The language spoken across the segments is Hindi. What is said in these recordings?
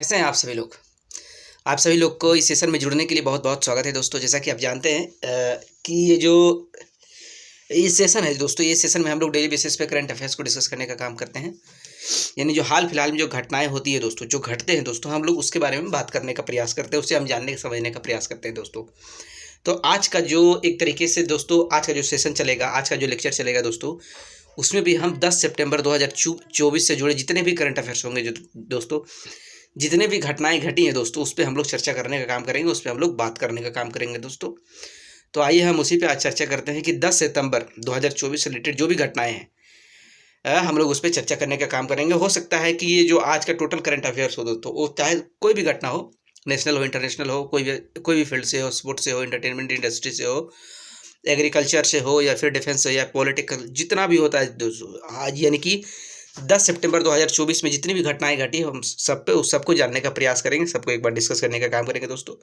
कैसे हैं आप सभी लोग। आप सभी लोग को इस सेशन में जुड़ने के लिए बहुत बहुत स्वागत है दोस्तों। जैसा कि आप जानते हैं कि ये सेशन है दोस्तों, ये सेशन में हम लोग डेली बेसिस पे करंट अफेयर्स को डिस्कस करने का काम करते हैं। यानी जो हाल फिलहाल में जो घटनाएं होती है दोस्तों, जो घटते हैं दोस्तों, हम लोग उसके बारे में बात करने का प्रयास करते हैं, उससे हम जानने समझने का प्रयास करते हैं दोस्तों। तो आज का जो एक तरीके से दोस्तों आज का जो सेशन चलेगा, आज का जो लेक्चर चलेगा दोस्तों, उसमें भी हम 10 सितंबर 2024 से जुड़े जितने भी करंट अफेयर्स होंगे जो दोस्तों, जितने भी घटनाएं घटी हैं दोस्तों, उस पर हम लोग चर्चा करने का काम करेंगे, उस पर हम लोग बात करने का काम करेंगे दोस्तों। तो आइए हम उसी पे आज चर्चा करते हैं कि 10 सितंबर 2024 से रिलेटेड जो भी घटनाएं हैं हम लोग उस पर चर्चा करने का काम करेंगे। हो सकता है कि ये जो आज का टोटल करंट अफेयर्स हो दोस्तों, वो चाहे कोई भी घटना हो, नेशनल हो, इंटरनेशनल हो, कोई भी फील्ड से हो, स्पोर्ट्स से हो, एंटरटेनमेंट इंडस्ट्री से हो, एग्रीकल्चर से हो, या फिर डिफेंस से, या पॉलिटिकल, जितना भी होता है दोस्तों, आज यानी कि 10 सितंबर 2024 में जितनी भी घटनाएं घटी हम सब पे उस सबको जानने का प्रयास करेंगे, सबको एक बार डिस्कस करने का काम करेंगे दोस्तों।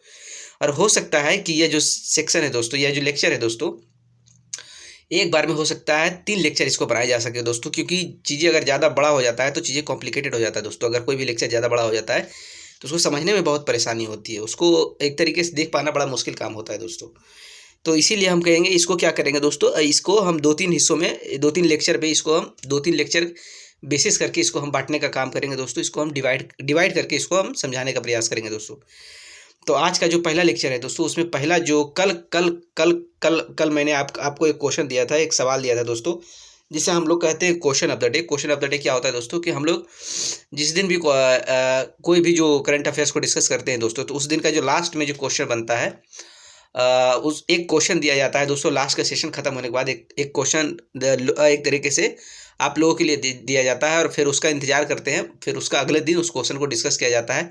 और हो सकता है कि ये जो सेक्शन है दोस्तों, यह जो लेक्चर है दोस्तों, एक बार में हो सकता है 3 लेक्चर इसको बनाए जा सके दोस्तों, क्योंकि चीज़ें अगर ज़्यादा बड़ा हो जाता है तो चीज़ें कॉम्प्लिकेटेड हो जाता है दोस्तों। अगर कोई भी लेक्चर ज़्यादा बड़ा हो जाता है तो उसको समझने में बहुत परेशानी होती है, उसको एक तरीके से देख पाना बड़ा मुश्किल काम होता है दोस्तों। तो इसीलिए हम कहेंगे इसको क्या करेंगे दोस्तों, इसको हम 2-3 हिस्सों में, 2-3 लेक्चर पे इसको हम 2-3 लेक्चर बेसिस करके इसको हम बांटने का काम करेंगे दोस्तों। इसको हम डिवाइड करके इसको हम समझाने का प्रयास करेंगे दोस्तों। तो आज का जो पहला लेक्चर है दोस्तों, उसमें पहला जो कल कल कल कल कल मैंने आपको एक क्वेश्चन दिया था, एक सवाल दिया था दोस्तों, जिसे हम लोग कहते हैं question of the day. Question of the day क्या होता है दोस्तों, कि हम लोग जिस दिन भी कोई भी जो करंट अफेयर्स को डिस्कस करते हैं दोस्तों, तो उस दिन का जो लास्ट में जो क्वेश्चन बनता है, उस एक क्वेश्चन दिया जाता है दोस्तों। लास्ट का सेशन खत्म होने के बाद एक क्वेश्चन एक तरीके से आप लोगों के लिए दिया जाता है, और फिर उसका इंतजार करते हैं, फिर उसका अगले दिन उस क्वेश्चन को डिस्कस किया जाता है,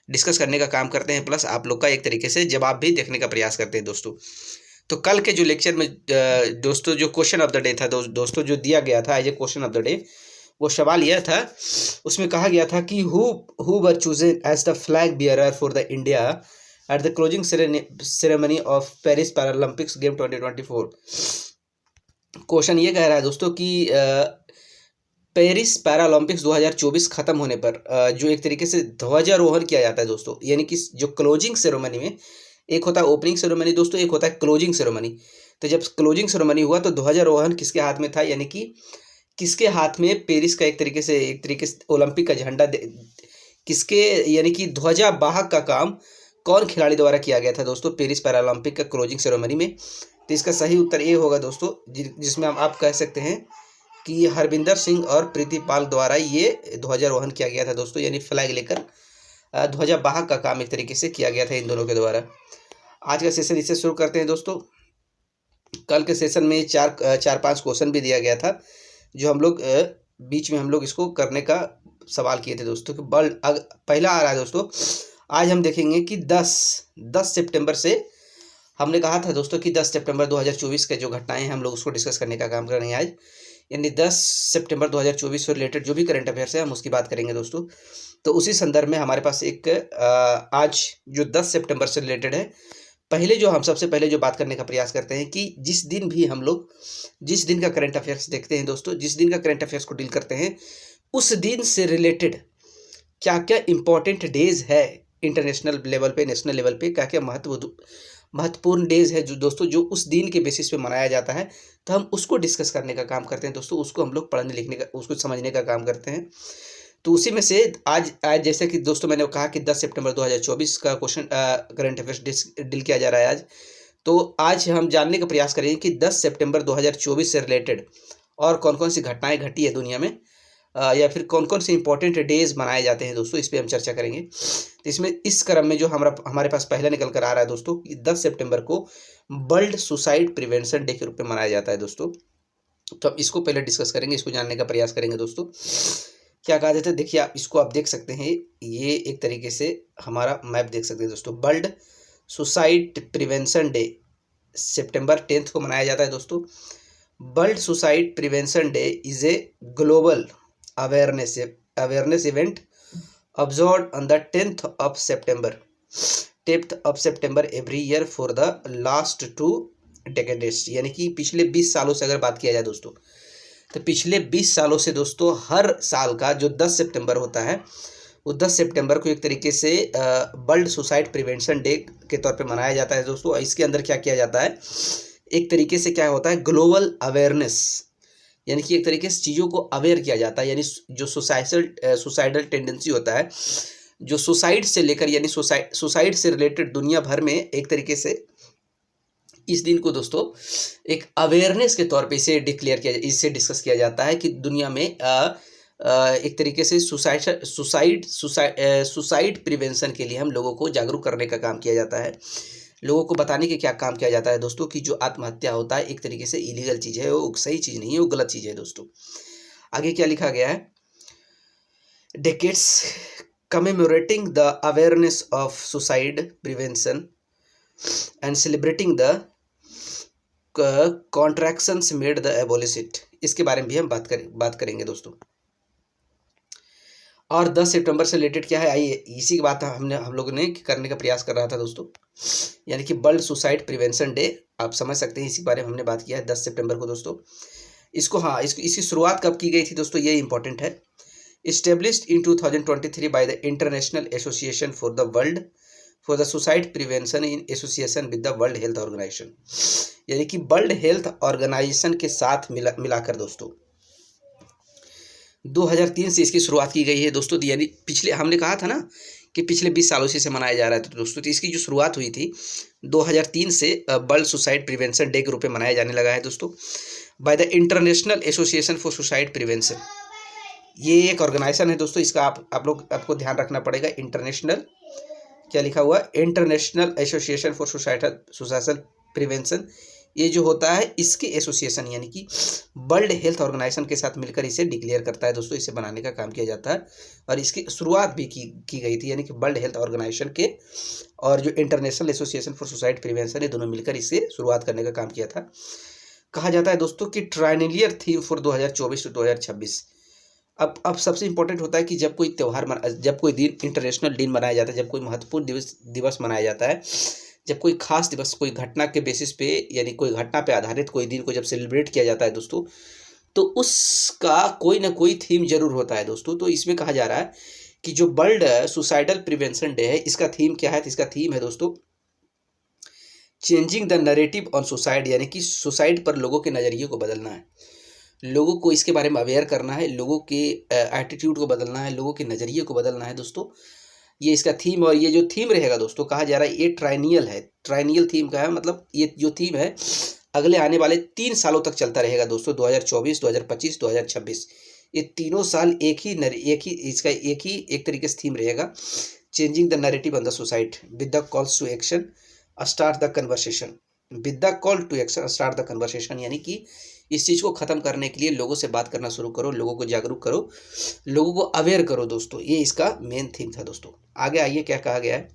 डिस्कस करने का काम करते हैं, प्लस आप लोग का एक तरीके से जवाब भी देखने का प्रयास करते हैं दोस्तों। तो कल के जो लेक्चर में दोस्तों जो क्वेश्चन ऑफ द डे था दोस्तों, जो दिया गया था as a question of the day, वो सवाल यह था, उसमें कहा गया था कि who were chosen as the flag bearer for the India at the closing ceremony of Paris Paralympics game 2024। Question ये कह रहा है दोस्तों कि पेरिस पैरालंपिक्स 2024 खत्म होने पर जो एक तरीके से ध्वजारोहण किया जाता है दोस्तों, यानी कि जो क्लोजिंग सेरेमनी में, एक होता है ओपनिंग सेरेमनी दोस्तों, एक होता है क्लोजिंग सेरेमनी। तो जब क्लोजिंग सेरेमनी हुआ तो ध्वजारोहण किसके हाथ में था, यानी कि किसके हाथ में पेरिस का एक तरीके से ओलंपिक का झंडा किसके, यानी कि ध्वजा वाहक का काम कौन खिलाड़ी द्वारा किया गया था दोस्तों पेरिस पैरालंपिक का क्लोजिंग सेरेमनी में। तो इसका सही उत्तर ये होगा दोस्तों, जिसमें आप कह सकते हैं कि हरविंदर सिंह और प्रीति पाल द्वारा ये ध्वजारोहण किया गया था दोस्तों, यानी फ्लैग लेकर ध्वजा वाहक का काम एक तरीके से किया गया था इन दोनों के द्वारा। आज का सेशन इससे शुरू करते हैं दोस्तों। कल के सेशन में 4-5 क्वेश्चन भी दिया गया था, जो हम लोग बीच में हम लोग इसको करने का सवाल किए थे दोस्तों। कि पहला आ रहा है दोस्तों, आज हम देखेंगे कि 10 सितंबर से, हमने कहा था दोस्तों कि 10 सितंबर 2024 के जो घटनाएं हैं हम लोग उसको डिस्कस करने का काम करेंगे आज, यानी 10 सितंबर 2024 से रिलेटेड जो भी करंट अफेयर्स है हम उसकी बात करेंगे दोस्तों। तो उसी संदर्भ में हमारे पास एक आज जो 10 सितंबर से रिलेटेड है, हम सबसे पहले जो बात करने का प्रयास करते हैं कि जिस दिन भी हम लोग जिस दिन का करंट अफेयर्स देखते हैं दोस्तों, जिस दिन का करंट अफेयर्स को डील करते हैं, उस दिन से रिलेटेड क्या क्या इम्पोर्टेंट डेज है इंटरनेशनल लेवल पे, नेशनल लेवल पे, क्या क्या महत्वपूर्ण डेज है जो दोस्तों जो उस दिन के बेसिस पे मनाया जाता है, तो हम उसको डिस्कस करने का काम करते हैं दोस्तों। उसको हम लोग पढ़ने लिखने का, उसको समझने का काम करते हैं। तो उसी में से आज जैसे कि दोस्तों मैंने कहा कि 10 सितंबर 2024 का क्वेश्चन करंट अफेयर्स डील किया जा रहा है आज। तो आज हम जानने का प्रयास करेंगे कि 10 सितंबर 2024 से रिलेटेड और कौन कौन सी घटनाएं घटी है दुनिया में, या फिर कौन कौन से इंपॉर्टेंट डेज मनाए जाते हैं दोस्तों, इस पर हम चर्चा करेंगे। तो इसमें इस क्रम में जो हमारे पास पहला निकल कर आ रहा है दोस्तों कि 10 सितंबर को वर्ल्ड सुसाइड प्रिवेंशन डे के रूप में मनाया जाता है दोस्तों। तो अब इसको पहले डिस्कस करेंगे, इसको जानने का प्रयास करेंगे दोस्तों। क्या कहा जाता है, देखिए इसको आप देख सकते हैं, ये एक तरीके से हमारा मैप देख सकते हैं दोस्तों। वर्ल्ड सुसाइड प्रिवेंशन डे सितंबर 10 को मनाया जाता है दोस्तों। World suicide prevention day is a global awareness event observed on the 10th of September every year for the last 2 decades। यानी कि पिछले 20 सालों से अगर बात किया जाए दोस्तों, तो पिछले 20 सालों से दोस्तों हर साल का जो 10 सितंबर होता है वो 10 सितंबर को एक तरीके से वर्ल्ड सुसाइड प्रिवेंशन डे के तौर पे मनाया जाता है दोस्तों। इसके अंदर क्या किया जाता है, एक तरीके से क्या होता है, ग्लोबल अवेयरनेस, यानी कि एक तरीके से चीज़ों को अवेयर किया जाता है। यानी जो सुसाइडल टेंडेंसी होता है, जो सुसाइड से लेकर यानी सुसाइड से रिलेटेड दुनिया भर में एक तरीके से इस दिन को दोस्तों एक अवेयरनेस के तौर पे इसे डिक्लेयर किया, इससे डिस्कस किया जाता है कि दुनिया में एक तरीके से सुसाइड प्रिवेंशन के लिए हम लोगों को जागरूक करने का काम किया जाता है। लोगों को बताने के क्या काम किया जाता है दोस्तों कि जो आत्महत्या होता है एक तरीके से इलीगल चीज़ है, वो सही चीज़ नहीं है, वो गलत चीज़ है दोस्तों। आगे क्या लिखा गया है, decades commemorating the awareness of suicide prevention and celebrating the contractions made the abolish it, इसके बारे में भी हम बात करेंगे दोस्तों। और 10 सितंबर से रिलेटेड क्या है, आइए इसी की बात हम लोगों ने करने का प्रयास कर रहा था दोस्तों, यानी कि वर्ल्ड सुसाइड प्रिवेंशन डे, आप समझ सकते हैं इसी बारे में हमने बात किया है 10 सितंबर को दोस्तों। इसकी शुरुआत कब की गई थी दोस्तों, ये इंपॉर्टेंट है। Established in 2023 by the international association for the suicide prevention in association with the world health organisation, यानी कि वर्ल्ड हेल्थ ऑर्गेनाइजेशन के साथ मिलाकर दोस्तों 2003 से इसकी शुरुआत की गई है दोस्तों। यानी पिछले हमने कहा था ना कि पिछले 20 सालों से इसे मनाया जा रहा है तो दोस्तों, तो इसकी जो शुरुआत हुई थी 2003 से वर्ल्ड सुसाइड प्रिवेंशन डे के रूप में मनाया जाने लगा है दोस्तों, bye the international association for suicide prevention. ये एक ऑर्गेनाइजेशन है दोस्तों, इसका आपको ध्यान रखना पड़ेगा। इंटरनेशनल क्या लिखा हुआ है, international association for suicide prevention, ये जो होता है इसके एसोसिएशन यानी कि वर्ल्ड हेल्थ ऑर्गेनाइजेशन के साथ मिलकर इसे डिक्लेयर करता है दोस्तों, इसे बनाने का काम किया जाता है। और इसकी शुरुआत भी की गई थी, यानी कि वर्ल्ड हेल्थ ऑर्गेनाइजेशन के और जो international association for suicide prevention है, दोनों मिलकर इसे शुरुआत करने का काम किया था। कहा जाता है दोस्तों कि ट्राइनियर थीम फॉर 2024 टू 2026। अब सबसे इंपॉर्टेंट होता है कि जब कोई जब कोई दिन इंटरनेशनल दिन मनाया जाता है, जब कोई महत्वपूर्ण दिवस मनाया जाता है, जब कोई खास दिवस कोई घटना के बेसिस पे यानी कोई घटना पे आधारित कोई दिन को जब सेलिब्रेट किया जाता है दोस्तों, तो उसका कोई ना कोई थीम जरूर होता है दोस्तों। तो इसमें कहा जा रहा है कि जो वर्ल्ड सुसाइडल प्रिवेंशन डे है, इसका थीम क्या है, तो इसका थीम है दोस्तों changing the narrative on suicide, यानी कि सुसाइड पर लोगों के नज़रिए को बदलना है, लोगों को इसके बारे में अवेयर करना है, लोगों के एटीट्यूड को बदलना है, लोगों के नज़रिए को बदलना है दोस्तों। ये इसका थीम, और ये जो थीम रहेगा दोस्तों, कहा जा रहा है ये ट्राइनियल है, ट्राइनियल थीम का है, मतलब ये जो थीम है अगले आने वाले 3 सालों तक चलता रहेगा दोस्तों, 2024, 2025, 2026, ये तीनों साल एक ही तरीके से थीम रहेगा, changing the narrative on the suicide with the calls to action start the conversation, with the call to action start the conversation, यानी कि इस चीज़ को ख़त्म करने के लिए लोगों से बात करना शुरू करो, लोगों को जागरूक करो, लोगों को अवेयर करो दोस्तों, ये इसका मेन थीम था दोस्तों। आगे आइए क्या कहा गया है,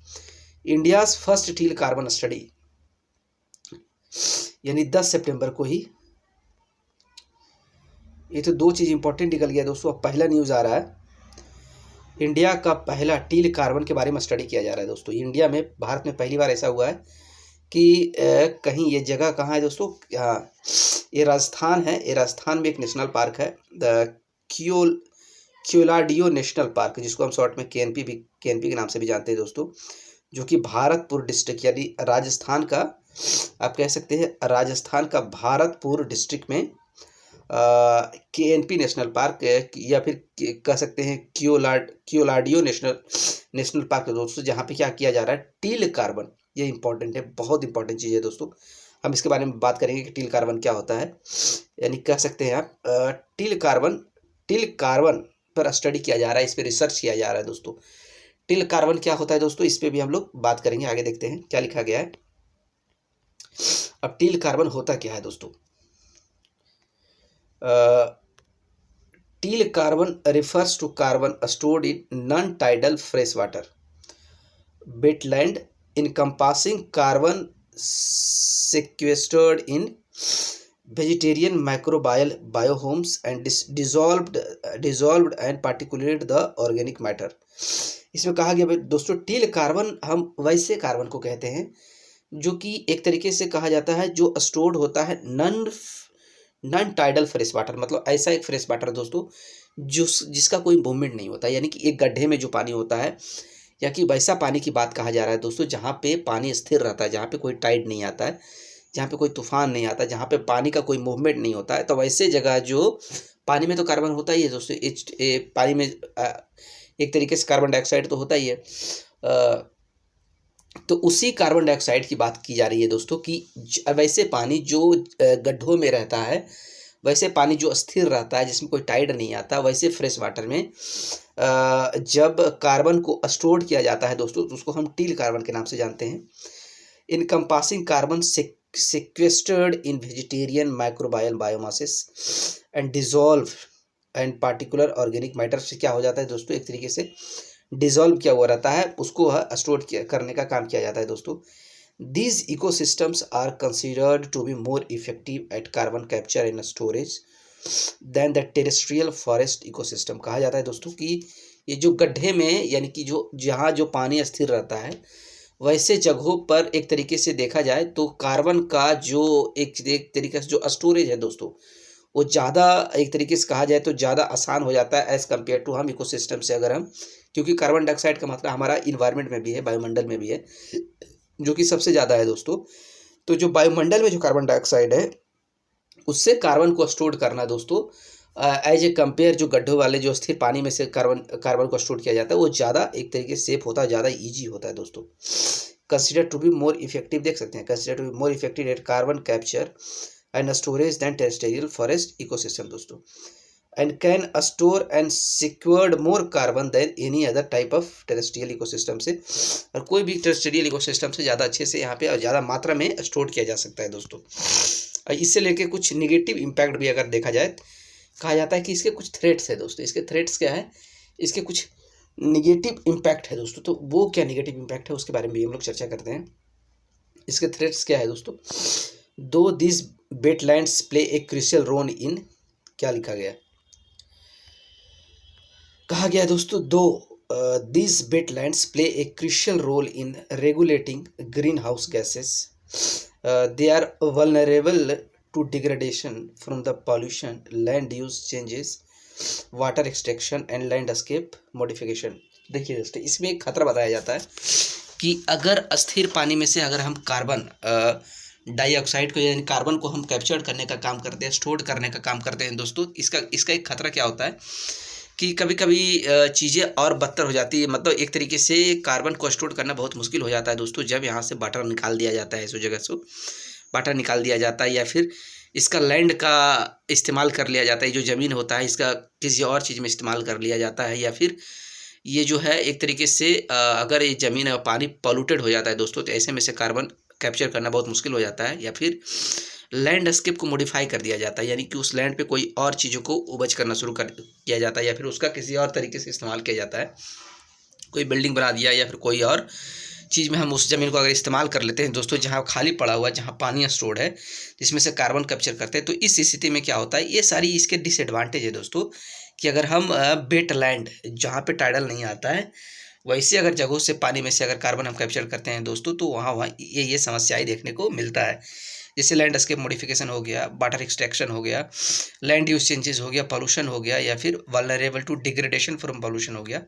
India's first teal carbon study, यानी 10 सितंबर को ही, ये तो 2 चीज़ इंपॉर्टेंट निकल गया दोस्तों। अब पहला न्यूज़ आ रहा है, इंडिया का पहला टील कार्बन के बारे में स्टडी किया जा रहा है दोस्तों। इंडिया में, भारत में पहली बार ऐसा हुआ है कि कहीं, ये जगह कहाँ है दोस्तों, ये राजस्थान है, ये राजस्थान में एक नेशनल पार्क है, द क्योलाडियो नेशनल पार्क, जिसको हम शॉर्ट में केएनपी के नाम से भी जानते हैं दोस्तों, जो कि भारतपुर डिस्ट्रिक्ट यानी राजस्थान का, आप कह सकते हैं राजस्थान का भारतपुर डिस्ट्रिक्ट में केएनपी नेशनल पार्क, या फिर कह सकते हैं क्योलाडियो नेशनल पार्क दोस्तों, जहाँ पे क्या किया जा रहा है, टील कार्बन, ये इंपॉर्टेंट है, बहुत इंपॉर्टेंट चीज़ है दोस्तों। हम इसके बारे में बात करेंगे कि टील कार्बन क्या होता है, यानी कह सकते हैं आप टील कार्बन पर स्टडी किया जा रहा है, इस पर रिसर्च किया जा रहा है दोस्तों। टील कार्बन क्या होता है दोस्तों, इस पर भी हम लोग बात करेंगे। आगे देखते हैं क्या लिखा गया है। अब टील कार्बन होता क्या है दोस्तों, teal carbon refers to carbon stored in non-tidal freshwater wetland encompassing carbon sequestered in vegetarian microbial biomes and dissolved and particulate the organic matter। इसमें कहा गया दोस्तों, टील कार्बन हम वैसे कार्बन को कहते हैं जो कि एक तरीके से कहा जाता है जो स्टोर्ड होता है नॉन टाइडल फ्रेश वाटर, मतलब ऐसा एक फ्रेश वाटर दोस्तों जिसका कोई मूवमेंट नहीं होता, यानी कि एक गड्ढे में जो पानी होता है, या कि वैसा पानी की बात कहा जा रहा है दोस्तों जहाँ पे पानी स्थिर रहता है, जहाँ पे कोई टाइड नहीं आता है, जहाँ पे कोई तूफान नहीं आता, जहाँ पे पानी का कोई मूवमेंट नहीं होता है, तो वैसे जगह जो पानी में तो कार्बन होता ही है दोस्तों, पानी में एक तरीके से कार्बन डाइऑक्साइड तो होता ही है। तो उसी कार्बन डाइऑक्साइड की बात की जा रही है दोस्तों कि वैसे पानी जो गड्ढों में रहता है, वैसे पानी जो स्थिर रहता है, जिसमें कोई टाइड नहीं आता, वैसे फ्रेश वाटर में जब कार्बन को स्टोर किया जाता है दोस्तों, तो उसको हम टील कार्बन के नाम से जानते हैं। Encompassing carbon sequestered in vegetarian microbial biomasses and dissolve and particular organic matter से क्या हो जाता है दोस्तों, एक तरीके से डिजॉल्व किया हुआ रहता है, उसको स्टोर करने का काम किया जाता है दोस्तों। These ecosystems are considered to be more effective at carbon capture and storage than the terrestrial forest ecosystem। कहा जाता है दोस्तों कि ये जो गड्ढे में, यानी कि जो जहाँ जो पानी स्थिर रहता है, वैसे जगहों पर एक तरीके से देखा जाए तो कार्बन का जो एक तरीके से जो स्टोरेज है दोस्तों, वो ज़्यादा एक तरीके से कहा जाए तो ज़्यादा आसान हो जाता है एज़ कम्पेयर टू हम इकोसिस्टम से। अगर हम, क्योंकि कार्बन डाइऑक्साइड का मात्रा हमारा इन्वायरमेंट में भी है, वायुमंडल में भी है, जो कि सबसे ज़्यादा है दोस्तों। तो जो वायुमंडल में जो कार्बन डाइऑक्साइड है, उससे कार्बन को स्टोर करना दोस्तों एज ए कंपेयर जो गड्ढों वाले जो स्थिर पानी में से कार्बन को स्टोर किया जाता है, वो ज़्यादा एक तरीके से सेफ होता है, ज़्यादा ईजी होता है दोस्तों। Consider to be more effective, देख सकते हैं, consider to be more effective at carbon capture and storage than terrestrial forest ecosystem दोस्तों, and can store and secured more carbon than any other type of terrestrial ecosystem से, और कोई भी टेरेस्ट्रियल इकोसिस्टम से ज़्यादा अच्छे से यहाँ पे और ज़्यादा मात्रा में स्टोर किया जा सकता है दोस्तों। और इससे लेके कुछ निगेटिव इम्पैक्ट भी अगर देखा जाए, कहा जाता है कि इसके कुछ थ्रेट्स है दोस्तों। इसके थ्रेट्स क्या है, इसके कुछ निगेटिव इम्पैक्ट है दोस्तों। तो वो क्या निगेटिव इम्पैक्ट है, उसके बारे में भी हम लोग चर्चा करते हैं। इसके थ्रेट्स क्या है दोस्तों, दो this wetlands play a crucial role in, क्या लिखा गया, कहा गया है दोस्तों, दो this wetlands play a crucial role in regulating greenhouse gases, they are vulnerable to degradation from the pollution, land use changes, water extraction and landscape modification। देखिए दोस्तों, इसमें एक खतरा बताया जाता है कि अगर अस्थिर पानी में से अगर हम कार्बन डाइऑक्साइड को, यानी कार्बन को हम कैप्चर करने का काम करते हैं, स्टोर करने का काम करते हैं दोस्तों, इसका एक खतरा क्या होता है कि कभी कभी चीज़ें और बदतर हो जाती है। मतलब एक तरीके से कार्बन को स्टोर करना बहुत मुश्किल हो जाता है दोस्तों, जब यहाँ से वाटर निकाल दिया जाता है, इस जगह से वाटर निकाल दिया जाता है, या फिर इसका लैंड का इस्तेमाल कर लिया जाता है, जो ज़मीन होता है इसका किसी और चीज़ में इस्तेमाल कर लिया जाता है, या फिर ये जो है एक तरीके से अगर ये ज़मीन और पानी पॉल्यूटेड हो जाता है दोस्तों, तो ऐसे में से कार्बन कैप्चर करना बहुत मुश्किल हो जाता है, या फिर लैंडस्केप को मॉडिफाई कर दिया जाता है, यानी कि उस लैंड पे कोई और चीज़ों को उपज करना शुरू कर किया जाता है, या फिर उसका किसी और तरीके से इस्तेमाल किया जाता है, कोई बिल्डिंग बना दिया, या फिर कोई और चीज़ में हम उस ज़मीन को अगर इस्तेमाल कर लेते हैं दोस्तों, जहाँ खाली पड़ा हुआ, जहाँ पानी स्टोर्ड है, जिसमें से कार्बन कैप्चर करते हैं। तो इस स्थिति में क्या होता है, ये सारी इसके डिसएडवांटेज है दोस्तों, कि अगर हम वेट लैंड जहाँ पे टाइडल नहीं आता है, वैसे अगर जगहों से पानी में से अगर कार्बन हम कैप्चर करते हैं दोस्तों, तो वहाँ ये समस्याएं देखने को मिलता है। जैसे लैंडस्केप मॉडिफिकेशन हो गया, वाटर एक्सट्रैक्शन हो गया, लैंड यूज चेंजेस हो गया, पॉल्यूशन हो गया, या फिर vulnerable to degradation from pollution हो गया।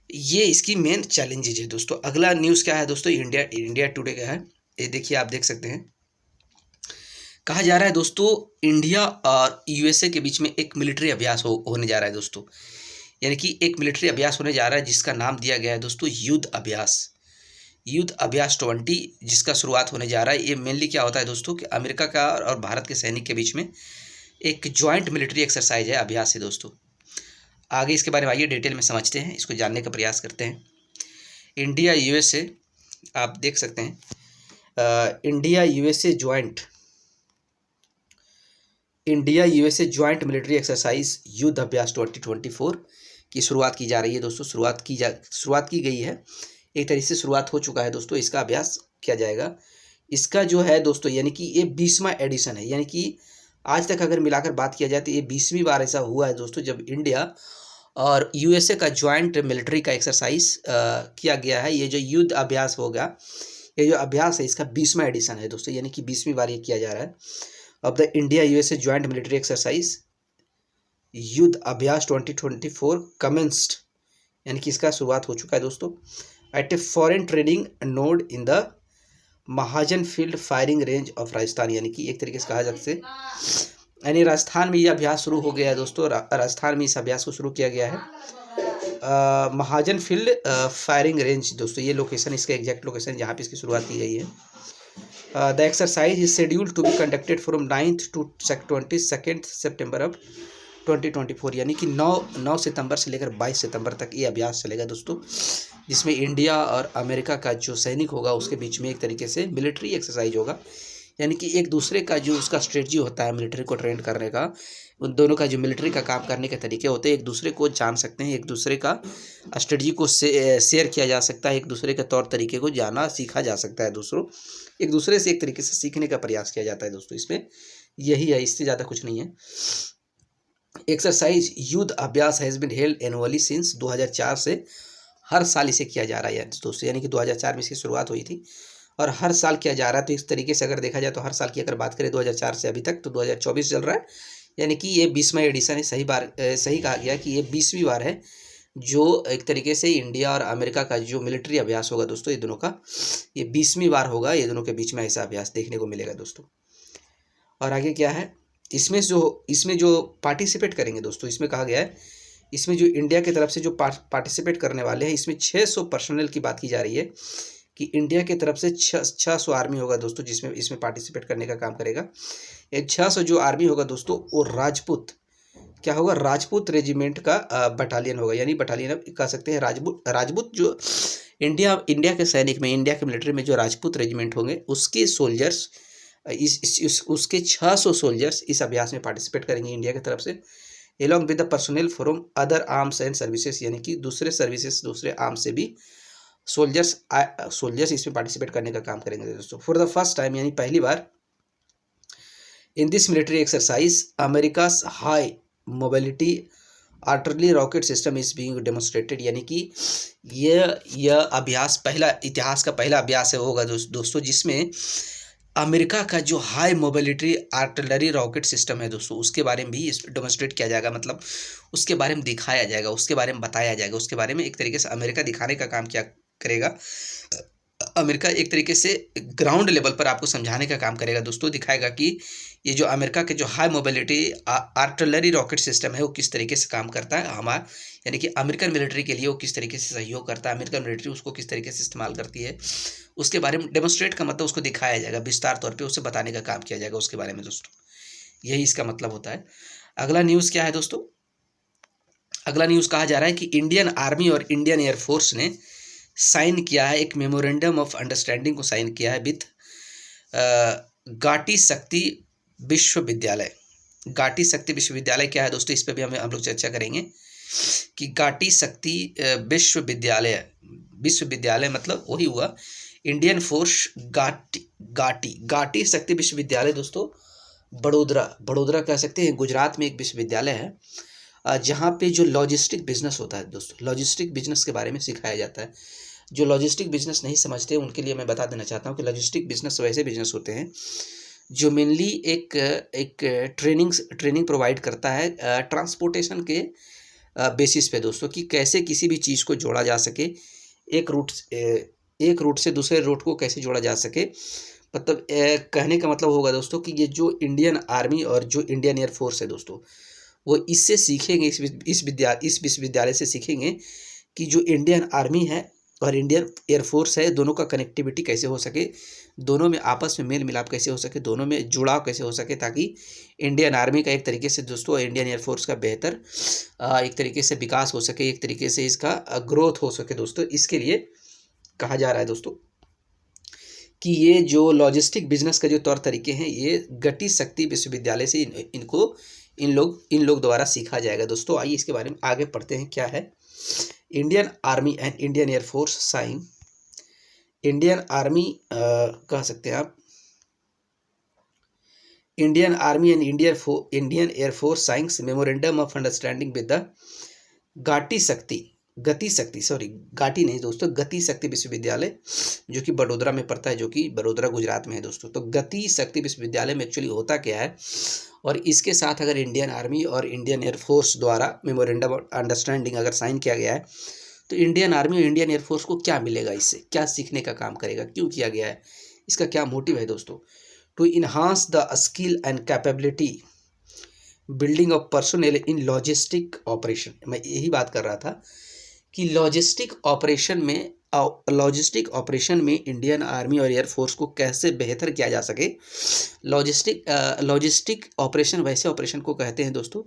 ये इसकी मेन चैलेंजेज है दोस्तों। अगला न्यूज़ क्या है दोस्तों, इंडिया टुडे का है, ये देखिए आप देख सकते हैं। कहा जा रहा है दोस्तों, इंडिया और यूएसए के बीच में एक मिलिट्री अभ्यास होने जा रहा है दोस्तों, यानी कि एक मिलिट्री अभ्यास होने जा रहा है, जिसका नाम दिया गया है दोस्तों युद्ध अभ्यास 20, जिसका शुरुआत होने जा रहा है। ये मेनली क्या होता है दोस्तों कि अमेरिका का और भारत के सैनिक के बीच में एक ज्वाइंट मिलिट्री एक्सरसाइज है, अभ्यास है दोस्तों। आगे इसके बारे में आइए डिटेल में समझते हैं, इसको जानने का प्रयास करते हैं। इंडिया यूएसए, आप देख सकते हैं, India USA joint military exercise युद्ध अभ्यास 2024 की शुरुआत की जा रही है दोस्तों। शुरुआत की गई है, एक तरीके से शुरुआत हो चुका है दोस्तों, इसका अभ्यास किया जाएगा। इसका जो है दोस्तों, यानी कि ये 20वां एडिशन है, यानी कि आज तक अगर मिलाकर बात किया जाए तो ये 20वीं बार ऐसा हुआ है दोस्तों, जब इंडिया और यूएसए का ज्वाइंट मिलिट्री का एक्सरसाइज किया गया है। ये जो युद्ध अभ्यास होगा, ये जो अभ्यास है, इसका 20वां एडिशन है दोस्तों, यानी कि 20वीं बार ये किया जा रहा है। अब the India USA joint military exercise युद्ध अभ्यास 2024 कमेंस्ड, यानी कि इसका शुरुआत हो चुका है दोस्तों at a foreign training node in the Mahajan field firing range of Rajasthan, यानी कि एक तरीके से कहा जा सकते, यानी राजस्थान में यह अभ्यास शुरू हो गया है दोस्तों। राजस्थान में इस अभ्यास को शुरू किया गया है। महाजन फील्ड फायरिंग रेंज दोस्तों, ये लोकेशन, इसका एग्जैक्ट लोकेशन जहाँ पे इसकी शुरुआत की गई है। The exercise is scheduled to be conducted from 9th to 22nd September of 2024, यानी कि 9 सितंबर से लेकर 22 सितंबर तक ये अभ्यास चलेगा दोस्तों, जिसमें इंडिया और अमेरिका का जो सैनिक होगा उसके बीच में एक तरीके से मिलिट्री एक्सरसाइज होगा, यानी कि एक दूसरे का जो उसका स्ट्रेटजी होता है मिलिट्री को ट्रेन करने का, उन दोनों का जो मिलिट्री का काम करने के तरीके होते हैं एक दूसरे को जान सकते हैं, एक दूसरे का स्ट्रेटजी को शेयर किया जा सकता है, एक दूसरे के तौर तरीके को जाना सीखा जा सकता है, दूसरों एक दूसरे से एक तरीके से सीखने का प्रयास किया जाता है दोस्तों। इसमें यही है, इससे ज़्यादा कुछ नहीं है। एक्सरसाइज युद्ध अभ्यास has been held annually since 2004 से हर साल इसे किया जा रहा है दोस्तों, यानी कि 2004 में इसकी शुरुआत हुई थी और हर साल किया जा रहा है। तो इस तरीके से अगर देखा जाए तो हर साल की अगर बात करें 2004 से अभी तक तो 2024 चल रहा है, यानी कि ये 20वां एडिशन है। सही कहा गया कि ये 20वीं बार है जो एक तरीके से इंडिया और अमेरिका का जो मिलिट्री अभ्यास होगा दोस्तों, ये दोनों का ये 20वीं बार होगा, ये दोनों के बीच में ऐसा अभ्यास देखने को मिलेगा दोस्तों। और आगे क्या है, इसमें जो पार्टिसिपेट करेंगे दोस्तों, इसमें कहा गया है, इसमें जो इंडिया की तरफ से जो पार्टिसिपेट करने वाले हैं, इसमें 600 पर्सनल की बात की जा रही है कि इंडिया की तरफ से 600 आर्मी होगा दोस्तों, जिसमें इसमें पार्टिसिपेट करने का काम करेगा। ये 600 जो आर्मी होगा दोस्तों वो राजपूत क्या होगा, राजपूत रेजिमेंट का बटालियन होगा, यानी बटालियन कह सकते हैं राजपूत जो इंडिया के सैनिक में, इंडिया के मिलिट्री में जो राजपूत रेजिमेंट होंगे उसके सोल्जर्स उसके 600 सोल्जर्स इस अभ्यास में पार्टिसिपेट करेंगे इंडिया की तरफ से, along with the personal from other arms and services, यानी कि दूसरे सर्विसेज दूसरे आर्म से भी सोल्जर्स इसमें पार्टिसिपेट करने का काम करेंगे दोस्तों। फॉर द फर्स्ट टाइम, यानी पहली बार in this military exercise America's high mobility artillery rocket system is being demonstrated, यानी कि यह अभ्यास इतिहास का पहला अभ्यास है होगा दोस्तों जिसमें अमेरिका का जो high mobility artillery rocket system है दोस्तों उसके बारे में भी डेमोन्स्ट्रेट किया जाएगा, मतलब उसके बारे में दिखाया जाएगा, उसके बारे में बताया जाएगा, उसके बारे में एक तरीके से अमेरिका दिखाने का काम क्या करेगा, अमेरिका एक तरीके से ग्राउंड लेवल पर आपको समझाने का काम करेगा दोस्तों, दिखाएगा कि ये जो अमेरिका के जो high mobility artillery rocket system है वो किस तरीके से काम करता है, हमारा यानी कि अमेरिकन मिलिट्री के लिए वो किस तरीके से सहयोग करता है, अमेरिकन मिलिट्री उसको किस तरीके से इस्तेमाल करती है, उसके बारे में डेमोन्स्ट्रेट का मतलब उसको दिखाया जाएगा, विस्तार तौर पे उसे बताने का काम किया जाएगा उसके बारे में दोस्तों, यही इसका मतलब होता है। अगला न्यूज़ क्या है दोस्तों, अगला न्यूज़ कहा जा रहा है कि इंडियन आर्मी और इंडियन एयरफोर्स ने साइन किया है, एक मेमोरेंडम ऑफ अंडरस्टैंडिंग को साइन किया है विथ घाटी शक्ति विश्वविद्यालय। घाटी शक्ति विश्वविद्यालय क्या है दोस्तों, इस पर भी हम लोग चर्चा करेंगे कि घाटी शक्ति विश्वविद्यालय मतलब वही हुआ इंडियन फोर्स घाटी शक्ति विश्वविद्यालय दोस्तों बड़ोदरा कह सकते हैं, गुजरात में एक विश्वविद्यालय है जहाँ पे जो लॉजिस्टिक बिजनेस होता है दोस्तों, लॉजिस्टिक बिजनेस के बारे में सिखाया जाता है। जो लॉजिस्टिक बिजनेस नहीं समझते उनके लिए मैं बता देना चाहता हूँ कि लॉजिस्टिक बिजनेस वैसे बिजनेस होते हैं जो मेनली एक ट्रेनिंग प्रोवाइड करता है ट्रांसपोर्टेशन के बेसिस पे दोस्तों, कि कैसे किसी भी चीज़ को जोड़ा जा सके, एक रूट से दूसरे रूट को कैसे जोड़ा जा सके, मतलब कहने का मतलब होगा दोस्तों कि ये जो इंडियन आर्मी और जो इंडियन एयरफोर्स है दोस्तों वो इससे सीखेंगे, इस विश्वविद्यालय से सीखेंगे कि जो इंडियन आर्मी है और इंडियन एयरफोर्स है दोनों का कनेक्टिविटी कैसे हो सके, दोनों में आपस में मेल मिलाप कैसे हो सके, दोनों में जुड़ाव कैसे हो सके, ताकि इंडियन आर्मी का एक तरीके से दोस्तों इंडियन एयरफोर्स का बेहतर एक तरीके से विकास हो सके, एक तरीके से इसका ग्रोथ हो सके दोस्तों। इसके लिए कहा जा रहा है दोस्तों कि ये जो लॉजिस्टिक बिजनेस का जो तौर तरीके हैं ये घाटी शक्ति विश्वविद्यालय से इन लोग द्वारा सीखा जाएगा दोस्तों। आइए इसके बारे में आगे पढ़ते हैं क्या है। Indian army and Indian air force sign, Indian army कह सकते हैं आप, Indian army and Indian air force signs memorandum of understanding with the Ghati Shakti विश्वविद्यालय जो कि बड़ोदरा में पड़ता है, जो कि बड़ोदरा गुजरात में है दोस्तों। तो घाटी शक्ति विश्वविद्यालय में एक्चुअली होता क्या है और इसके साथ अगर इंडियन आर्मी और इंडियन एयरफोर्स द्वारा मेमोरेंडम ऑफ अंडरस्टैंडिंग अगर साइन किया गया है तो इंडियन आर्मी और इंडियन एयरफोर्स को क्या मिलेगा, इससे क्या सीखने का काम करेगा, क्यों किया गया है, इसका क्या मोटिव है दोस्तों। To enhance the skill and capability building of personnel in logistic operation. मैं यही बात कर रहा था कि लॉजिस्टिक ऑपरेशन में इंडियन आर्मी और एयरफोर्स को कैसे बेहतर किया जा सके। लॉजिस्टिक ऑपरेशन वैसे ऑपरेशन को कहते हैं दोस्तों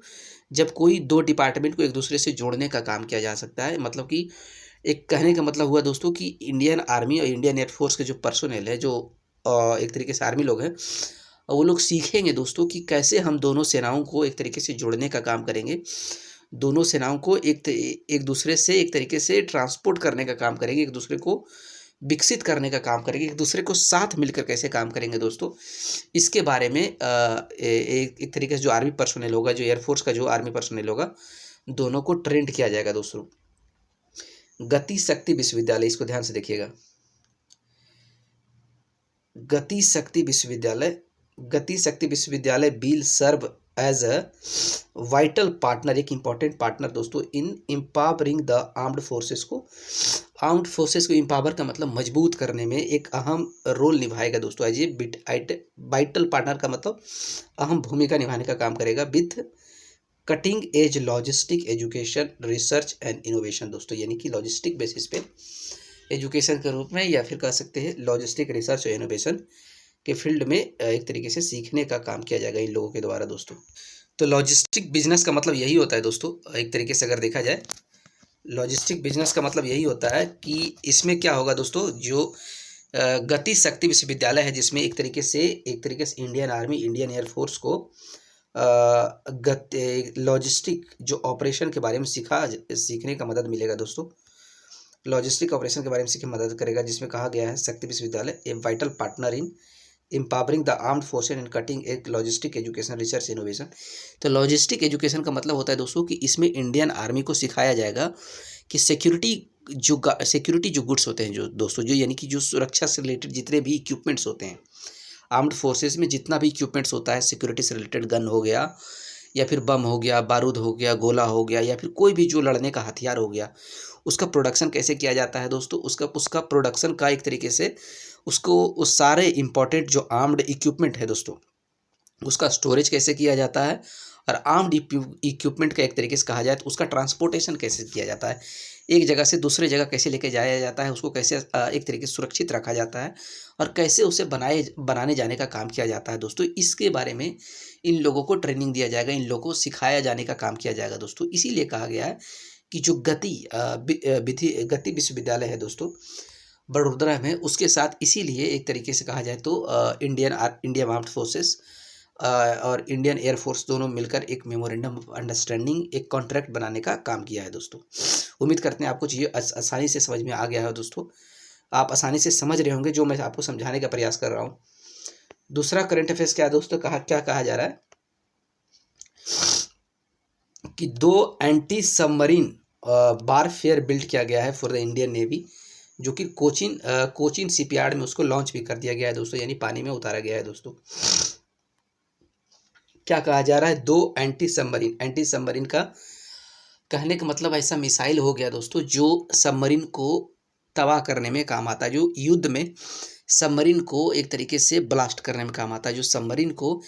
जब कोई दो डिपार्टमेंट को एक दूसरे से जोड़ने का काम किया जा सकता है। मतलब कि एक कहने का मतलब हुआ दोस्तों कि इंडियन आर्मी और इंडियन एयरफोर्स के जो पर्सोनेल है, जो एक तरीके से आर्मी लोग हैं, वो लोग सीखेंगे दोस्तों कि कैसे हम दोनों सेनाओं को एक तरीके से जोड़ने का काम करेंगे, दोनों सेनाओं को एक दूसरे से एक तरीके से ट्रांसपोर्ट करने का काम करेंगे, एक दूसरे को विकसित करने का काम करेंगे, एक दूसरे को साथ मिलकर कैसे काम करेंगे दोस्तों। इसके बारे में एक तरीके से जो आर्मी पर्सोनेल होगा, जो एयरफोर्स का जो आर्मी पर्सोनेल होगा, दोनों को ट्रेंड किया जाएगा दोस्तों। गति शक्ति विश्वविद्यालय, इसको ध्यान से देखिएगा, Gati Shakti Vishwavidyalaya will serve as a vital partner, एक इंपॉर्टेंट पार्टनर दोस्तों in empowering the armed forces को। आर्म्ड फोर्सेस को एम्पावर का मतलब मजबूत करने में एक अहम रोल निभाएगा दोस्तों। एज ए वाइटल पार्टनर का मतलब अहम भूमिका निभाने का काम करेगा with cutting edge logistic education research and innovation दोस्तों, यानी कि लॉजिस्टिक बेसिस पे एजुकेशन के रूप में या फिर कह सकते हैं लॉजिस्टिक रिसर्च और इनोवेशन के फील्ड में एक तरीके से सीखने का काम किया जाएगा इन लोगों के द्वारा दोस्तों। तो लॉजिस्टिक बिजनेस का मतलब यही होता है दोस्तों, एक तरीके से अगर देखा जाए लॉजिस्टिक बिजनेस का मतलब यही होता है कि इसमें क्या होगा दोस्तों, जो गति शक्ति विश्वविद्यालय है जिसमें एक तरीके से इंडियन आर्मी इंडियन एयरफोर्स को लॉजिस्टिक जो ऑपरेशन के बारे में सीखने का मदद मिलेगा दोस्तों। लॉजिस्टिक ऑपरेशन के बारे में सीखने मदद करेगा, जिसमें कहा गया है शक्ति विश्वविद्यालय a vital partner in empowering the armed forces and cutting एक लॉजिस्टिक एजुकेशन रिसर्च इनोवेशन। तो लॉजिस्टिक एजुकेशन का मतलब होता है दोस्तों कि इसमें इंडियन आर्मी को सिखाया जाएगा कि सिक्योरिटी जो गुड्स होते हैं जो दोस्तों, जो यानी कि जो सुरक्षा से रिलेटेड जितने भी इक्विपमेंट्स होते हैं, आर्म्ड फोर्सेस में जितना भी इक्विपमेंट्स होता है सिक्योरिटी से रिलेटेड, गन हो गया या फिर बम हो गया, बारूद हो गया, गोला हो गया, या फिर कोई भी जो लड़ने का हथियार हो गया, उसका प्रोडक्शन कैसे किया जाता है दोस्तों। उसका प्रोडक्शन का एक तरीके से उसको उस सारे इंपॉर्टेंट जो आर्म्ड इक्विपमेंट है दोस्तों, उसका स्टोरेज कैसे किया जाता है, और आर्म्ड इक्विपमेंट का एक तरीके से कहा जाए तो उसका ट्रांसपोर्टेशन कैसे किया जाता है, एक जगह से दूसरे जगह कैसे लेके जाया जाता है, उसको कैसे एक तरीके से सुरक्षित रखा जाता है, और कैसे उसे बनाने जाने का काम किया जाता है दोस्तों। इसके बारे में इन लोगों को ट्रेनिंग दिया जाएगा, इन लोगों को सिखाया जाने का काम किया जाएगा दोस्तों। इसीलिए कहा गया है कि जो गति विश्वविद्यालय है दोस्तों बड़ोदरा में, उसके साथ इसीलिए एक तरीके से कहा जाए तो इंडियन आर्म्ड फोर्सेस और इंडियन एयरफोर्स दोनों मिलकर एक मेमोरेंडम ऑफ अंडरस्टैंडिंग, एक कॉन्ट्रैक्ट बनाने का काम किया है दोस्तों। उम्मीद करते हैं आपको चीज़ें आसानी से समझ में आ गया है दोस्तों, आप आसानी से समझ रहे होंगे जो मैं आपको समझाने का प्रयास कर रहा हूँ। दूसरा करंट अफेयर्स क्या है दोस्तों, क्या कहा जा रहा है कि 2 एंटी सबमरीन वारफेयर बिल्ड किया गया है फॉर द इंडियन नेवी, जो कि कोचिन शिपयार्ड में उसको लॉन्च भी कर दिया गया है दोस्तों, यानी पानी में उतारा गया है दोस्तों। क्या कहा जा रहा है, 2 एंटी सबमरीन का कहने का मतलब ऐसा मिसाइल हो गया दोस्तों जो सबमरीन को तबाह करने में काम आता है, जो युद्ध में सबमरीन को एक तरीके से ब्लास्ट करने में काम आता है, जो सबमरीन को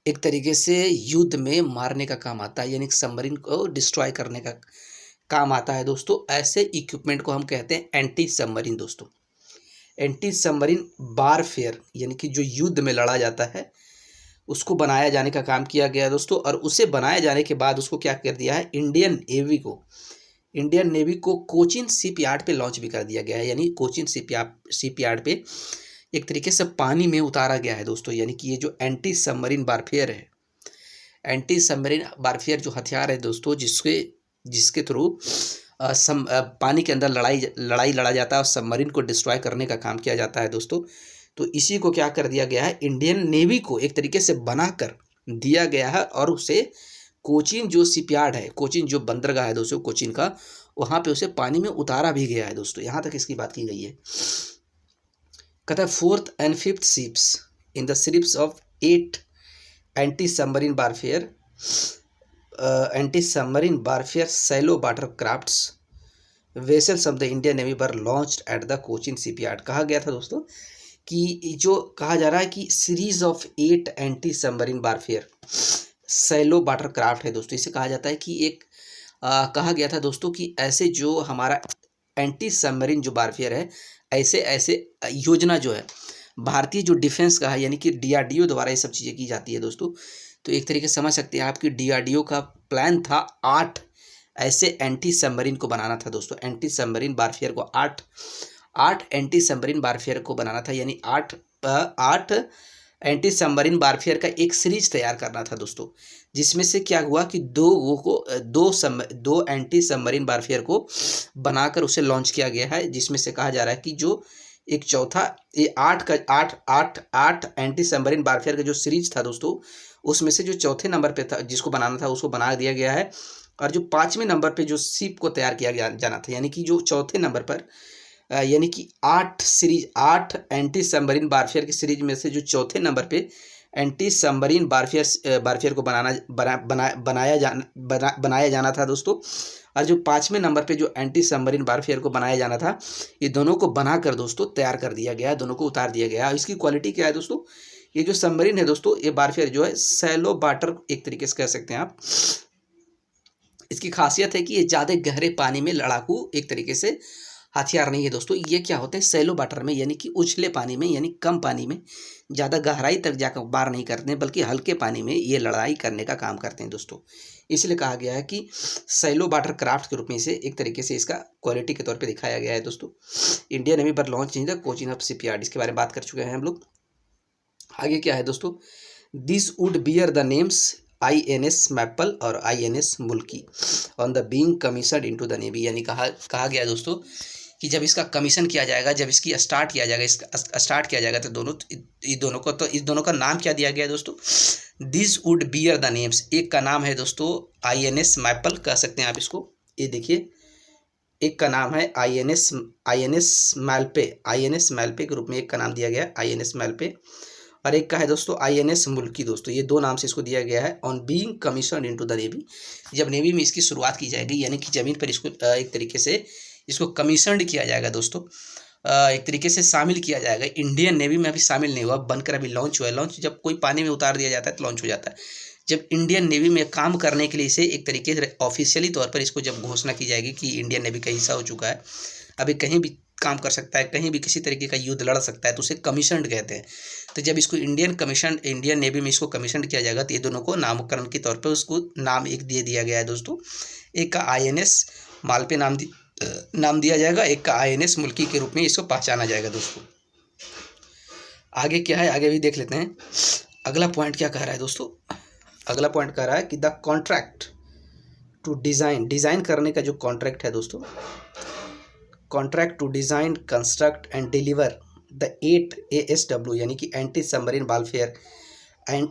एक तरीके से युद्ध में मारने का काम आता है, यानी सबमरीन को डिस्ट्रॉय करने का काम आता है दोस्तों। ऐसे इक्विपमेंट को हम कहते हैं एंटी सबमरीन दोस्तों। एंटी सबमरीन वारफेयर यानी कि जो युद्ध में लड़ा जाता है उसको बनाया जाने का काम किया गया दोस्तों, और उसे बनाए जाने के बाद उसको क्या कर दिया है, इंडियन नेवी को कोचिन शिपयार्ड पे लॉन्च भी कर दिया गया है, यानी कोचिन शिपयार्ड पे एक तरीके से पानी में उतारा गया है दोस्तों। यानी कि ये जो एंटी सबमरीन वारफेयर है, एंटी सबमरीन वारफेयर जो हथियार है दोस्तों, जिसके थ्रू पानी के अंदर लड़ाई लड़ा जाता है और सबमरीन को डिस्ट्रॉय करने का काम किया जाता है दोस्तों। तो इसी को क्या कर दिया गया है, इंडियन नेवी को एक तरीके से बनाकर दिया गया है, और उसे कोचिन जो शिपयार्ड है, कोचिन जो बंदरगाह है दोस्तों कोचिन का, वहाँ पे उसे पानी में उतारा भी गया है दोस्तों। यहाँ तक इसकी बात की गई है। कहता है 4th and 5th ships in the ships of 8 anti submarine warfare, shallow water crafts vessels of the Indian navy were launched at the Cochin shipyard. कहा गया था दोस्तों कि जो कहा जा रहा है कि series of 8 anti submarine warfare shallow water craft है दोस्तों। इसे कहा जाता है कि एक कहा गया था दोस्तों कि ऐसे जो हमारा एंटी सबमरीन जो वारफेयर है, ऐसे ऐसे योजना जो है भारतीय जो डिफेंस का है, यानी कि डीआरडीओ द्वारा ये सब चीज़ें की जाती है दोस्तों। तो एक तरीके से समझ सकते हैं आप कि डीआरडीओ का प्लान था 8 ऐसे एंटी सबमरीन को बनाना था दोस्तों। एंटी सबमरीन वारफेयर को 8 एंटी सबमरीन वारफेयर को बनाना था, यानी 8 एंटी सबमरीन वारफेयर का एक सीरीज तैयार करना था दोस्तों। जिसमें से क्या हुआ कि दो एंटी सबमरीन वारफेयर को बनाकर उसे लॉन्च किया गया है। जिसमें से कहा जा रहा है कि जो एक चौथा ये 8 एंटी सबमरीन वारफेयर का जो सीरीज था दोस्तों, उसमें से जो चौथे नंबर पे था जिसको बनाना था उसको बना दिया गया है। और जो 5वें नंबर पे जो शिप को तैयार किया जाना था, यानी कि जो चौथे नंबर पर यानी कि 8 एंटी सबमरीन वारफेयर की सीरीज में से जो चौथे नंबर पे एंटी सबमरीन वारफेयर को बनाया जाना था दोस्तों। और जो 5वें नंबर पे जो एंटी सबमरीन वारफेयर को बनाया जाना था, ये दोनों को बनाकर दोस्तों तैयार कर दिया गया है, दोनों को उतार दिया गया है। इसकी क्वालिटी क्या है दोस्तों, ये जो सबमरीन है दोस्तों, ये वारफेयर जो है सैलो वाटर एक तरीके से कह सकते हैं आप। इसकी खासियत है कि ये ज़्यादा गहरे पानी में लड़ाकू एक तरीके से हथियार नहीं है दोस्तों। ये क्या होते हैं सैलो वाटर में, यानी कि उछले पानी में, यानी कम पानी में, ज़्यादा गहराई तक जाकर वार नहीं करते हैं, बल्कि हल्के पानी में ये लड़ाई करने का काम करते हैं दोस्तों। इसलिए कहा गया है कि सैलो वाटर क्राफ्ट के रूप में इसे एक तरीके से इसका क्वालिटी के तौर पे दिखाया गया है दोस्तों। इंडियन नेवी पर launch in the Cochin of shipyard, इसके बारे में बात कर चुके हैं हम लोग। आगे क्या है दोस्तों, this would bear the names INS maple और INS मुल्की on the being commissioned into the navy. यानी कहा गया दोस्तों कि जब इसका कमीशन किया जाएगा, जब इसकी स्टार्ट किया जाएगा तो इस दोनों का नाम क्या दिया गया है दोस्तों, this would bear the names. एक का नाम है दोस्तों INS मैपल कह सकते हैं आप इसको, ये देखिए एक का नाम है INS मैल्पे के रूप में एक का नाम दिया गया है INS मैल्पे, और एक का है दोस्तों INS मुल्की दोस्तों। ये दो नाम से इसको दिया गया है on being commissioned into the navy. जब नेवी में इसकी शुरुआत की जाएगी, यानी कि ज़मीन पर इसको एक तरीके से इसको कमीशनड किया जाएगा दोस्तों, एक तरीके से शामिल किया जाएगा। इंडियन नेवी में अभी शामिल नहीं हुआ, बनकर अभी लॉन्च हुआ है। लॉन्च जब कोई पानी में उतार दिया जाता है तो लॉन्च हो जाता है। जब इंडियन नेवी में काम करने के लिए इसे एक तरीके से ऑफिशियली तौर पर इसको जब घोषणा की जाएगी कि इंडियन नेवी का हिस्सा हो चुका है, अभी कहीं भी काम कर सकता है, कहीं भी किसी तरीके का युद्ध लड़ सकता है, तो उसे कमीशनड कहते हैं। तो जब इसको इंडियन नेवी में इसको कमीशन किया जाएगा, तो ये दोनों को नामकरण के तौर पर उसको नाम एक दे दिया गया है दोस्तों। एक का INS मालपे नाम दिया जाएगा, एक का INS मुल्की के रूप में इसको पहचाना जाएगा दोस्तों। आगे क्या है, आगे भी देख लेते हैं। अगला पॉइंट क्या कह रहा है दोस्तों, अगला पॉइंट कह रहा है कि द कॉन्ट्रैक्ट टू डिज़ाइन करने का जो कॉन्ट्रैक्ट है दोस्तों, contract to design construct and deliver the 8 ASW यानी कि एंटी सबमरीन वारफेयर एंड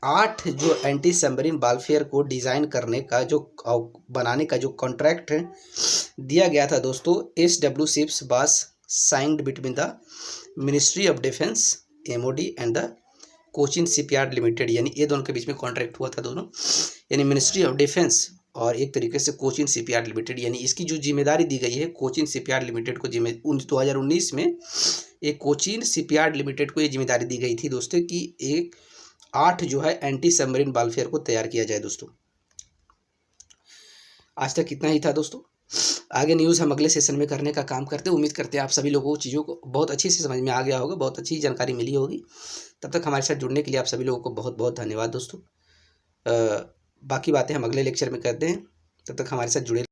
8 जो एंटी सबमरीन वारफेयर को डिज़ाइन करने का जो बनाने का जो कॉन्ट्रैक्ट दिया गया था दोस्तों, SW ships was signed between the ministry of defence MOD and the Cochin shipyard limited. यानी ये दोनों के बीच में कॉन्ट्रैक्ट हुआ था दोनों, यानी मिनिस्ट्री ऑफ डिफेंस और एक तरीके से कोचिन शिपयार्ड लिमिटेड। यानी इसकी जो जिम्मेदारी दी गई है कोचिन शिपयार्ड लिमिटेड को 2019 में एक कोचिन शिपयार्ड लिमिटेड को ये जिम्मेदारी दी गई थी दोस्तों कि एक 8 जो है एंटी सबमरीन वारफेयर को तैयार किया जाए दोस्तों। आज तक इतना ही था दोस्तों। आगे न्यूज़ हम अगले सेशन में करने का काम करते हैं। उम्मीद करते हैं आप सभी लोगों को चीज़ों को बहुत अच्छी से समझ में आ गया होगा, बहुत अच्छी जानकारी मिली होगी। तब तक हमारे साथ जुड़ने के लिए आप सभी लोगों को बहुत बहुत धन्यवाद दोस्तों। बाकी बातें हम अगले लेक्चर में करते हैं, तब तक हमारे साथ जुड़े